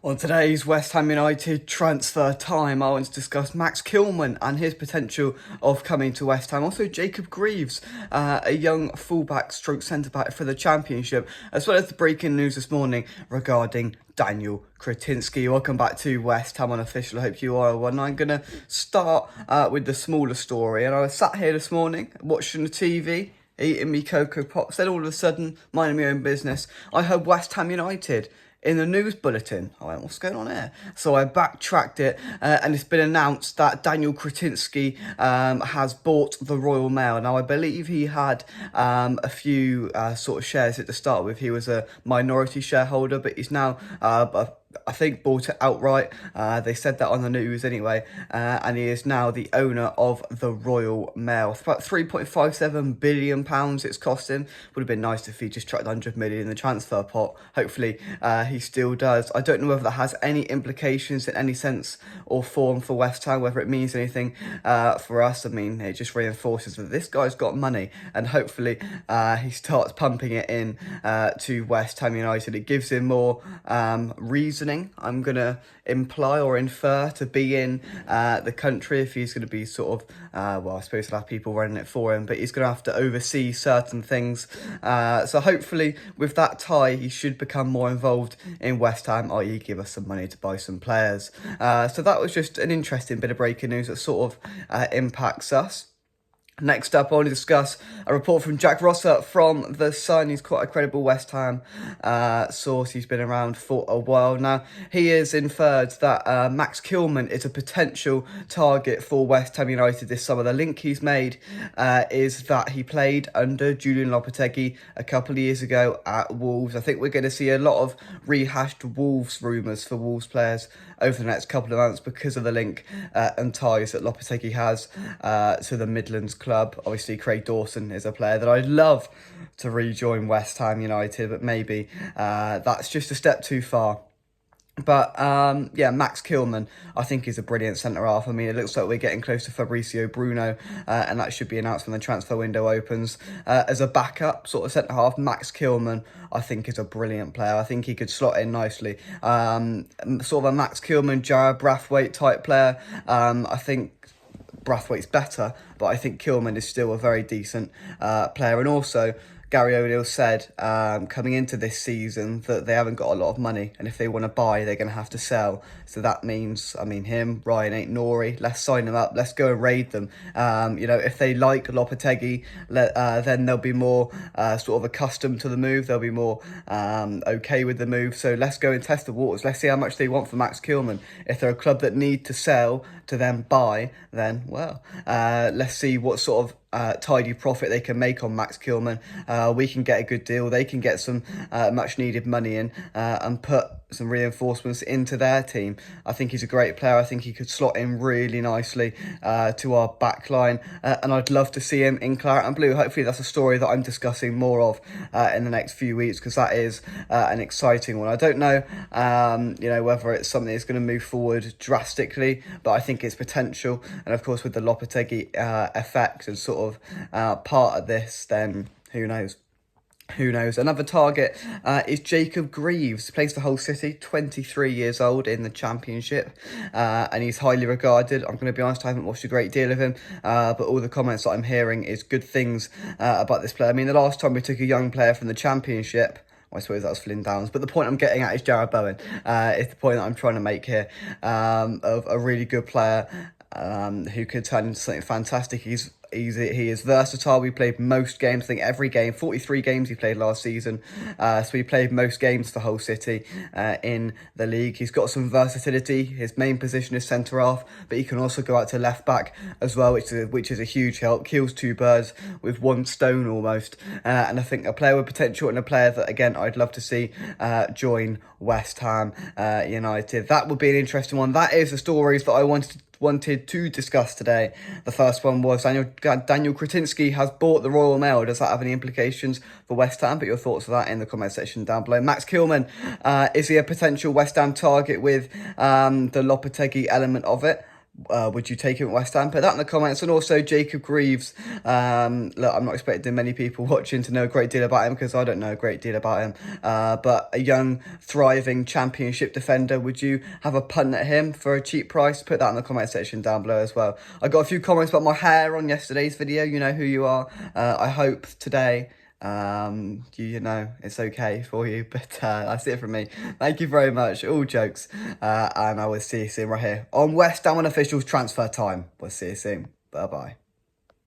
On today's West Ham United transfer time, I want to discuss Max Kilman and his potential of coming to West Ham. Also, Jacob Greaves, a young fullback stroke centre-back for the Championship, as well as the breaking news this morning regarding Daniel Kretinsky. Welcome back to West Ham Unofficial. I hope you are well. And I'm going to start with the smaller story. And I was sat here this morning watching the TV, eating me Cocoa Pops. Then all of a sudden, minding my own business, I heard West Ham United in the news bulletin. I went, what's going on here? So I backtracked it, and it's been announced that Daniel Kretinsky has bought the Royal Mail. Now, I believe he had a few sort of shares at the start with. He was a minority shareholder, but he's now I think bought it outright. They said that on the news anyway, and he is now the owner of the Royal Mail. It's about £3.57 billion it's cost him. Would have been nice if he just chucked 100 million in the transfer pot. Hopefully he still does. I don't know whether that has any implications in any sense or form for West Ham, whether it means anything for us. I mean, it just reinforces that this guy's got money, and hopefully he starts pumping it in to West Ham United. It gives him more reason, I'm going to imply or infer, to be in the country if he's going to be sort of, well, I suppose he'll have people running it for him, but he's going to have to oversee certain things. So hopefully with that tie, he should become more involved in West Ham, i.e. give us some money to buy some players. So that was just an interesting bit of breaking news that sort of impacts us. Next up, I want to discuss a report from Jack Rosser from The Sun. He's quite a credible West Ham source. He's been around for a while now. He has inferred that Max Kilman is a potential target for West Ham United this summer. The link he's made is that he played under Julian Lopetegui a couple of years ago at Wolves. I think we're going to see a lot of rehashed Wolves rumours for Wolves players over the next couple of months because of the link and ties that Lopetegui has to the Midlands club. Obviously, Craig Dawson is a player that I'd love to rejoin West Ham United, but maybe that's just a step too far. But yeah, Max Kilman, I think, is a brilliant centre-half. I mean, it looks like we're getting close to Fabrizio Bruno, and that should be announced when the transfer window opens. As a backup sort of centre-half, Max Kilman, I think, is a brilliant player. I think he could slot in nicely. Sort of a Max Kilman, Jared Brathwaite type player. I think Brathwaite's better, but I think Kilman is still a very decent player. And also, Gary O'Neill said coming into this season that they haven't got a lot of money, and if they want to buy, they're going to have to sell. So that means, I mean, him, Ryan Aït-Nouri, let's sign them up. Let's go and raid them. You know, if they like Lopetegui, then they'll be more sort of accustomed to the move. They'll be more okay with the move. So let's go and test the waters. Let's see how much they want for Max Kilman. If they're a club that need to sell to then buy, then, well, let's see what sort of tidy profit they can make on Max Kilman. We can get a good deal. They can get some much needed money in and put some reinforcements into their team. I think he's a great player. I think he could slot in really nicely to our back line, and I'd love to see him in claret and blue. Hopefully that's a story that I'm discussing more of in the next few weeks, because that is an exciting one. I don't know you know, whether it's something that's going to move forward drastically, but I think it's potential. And of course, with the Lopetegui effect and sort of part of this, then who knows? Who knows? Another target is Jacob Greaves. Plays for Hull City, 23 years old in the Championship, and he's highly regarded. I'm going to be honest, I haven't watched a great deal of him, but all the comments that I'm hearing is good things about this player. I mean, the last time we took a young player from the Championship, I suppose that was Flynn Downs, but the point I'm getting at is Jarrod Bowen. It's the point that I'm trying to make here, of a really good player who could turn into something fantastic. He is versatile. We played most games, I think every game, 43 games he played last season. So he played most games for Hull City in the league. He's got some versatility. His main position is centre-half, but he can also go out to left-back as well, which is a huge help. Kills two birds with one stone almost. And I think a player with potential, and a player that, again, I'd love to see join West Ham United. That would be an interesting one. That is the stories that I wanted to discuss today. The first one was Daniel Kretinsky has bought the Royal Mail. Does that have any implications for West Ham? Put your thoughts on that in the comment section down below. Max Kilman, is he a potential West Ham target with the Lopetegui element of it? would you take him at West Ham? Put that in the comments. And also Jacob Greaves. Look, I'm not expecting many people watching to know a great deal about him, because I don't know a great deal about him. But a young, thriving Championship defender. Would you have a punt at him for a cheap price? Put that in the comment section down below as well. I got a few comments about my hair on yesterday's video. You know who you are. I hope today you know it's okay for you, but that's it from me. Thank you very much, all jokes, and I will see you soon right here on West Ham Unofficial's Transfer Time. We'll see you soon. Bye bye.